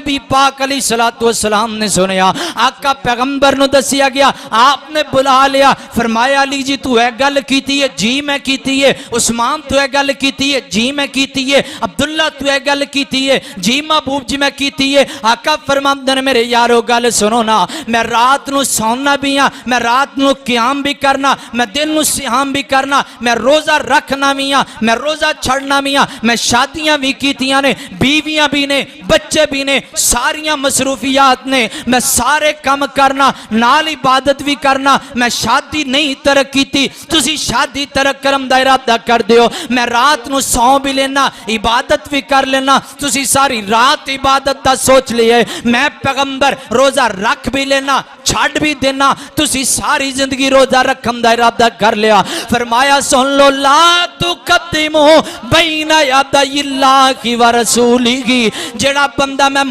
नबी पाक अलैहिस्सलातु वस्सलाम ने सुनिया, आका पैगंबर नु दसिया गया, आपने बुला लिया, फरमाया अली जी तू है गल कीती है? जी मैं कीती है। उस्मान तू है गल कीती है? जी मैं कीती है। अब्दुल्ला तू है गल कीती है? जी महबूब जी मैं कीती है। आका फरमांदे ने मेरे यारो गल सुनो ना, मैं रात नू सौना भी हाँ, मैं रात नू क़याम भी करना, मैं दिन नू सियाम भी करना, मैं रोजा रखना भी हाँ, मैं रोजा छड़ना भी हाँ, मैं शादियां भी कीतियां ने, बीवियां भी ने, बच्चे भी ने, सारियां मसरूफियात ने, मैं सारे काम करना, नाल इबादत भी करना। मैं शादी नहीं तरक की, तुसी शादी तरक करम दा इरादा कर दियो। मैं रात नू सौ भी लेना, इबादत भी कर लेना, तुसी सारी रात इबादत दा सोच लिए। मैं पैगंबर रोजा रख भी लेना, छड़ भी देना, तुसी सारी जिंदगी रोजा रखम दा इरादा कर लिया। फरमाया सुन लो, ला तुकद्दिमू बैना यदाइल्लाहि व रसूलिही, जेड़ा बंदा मैं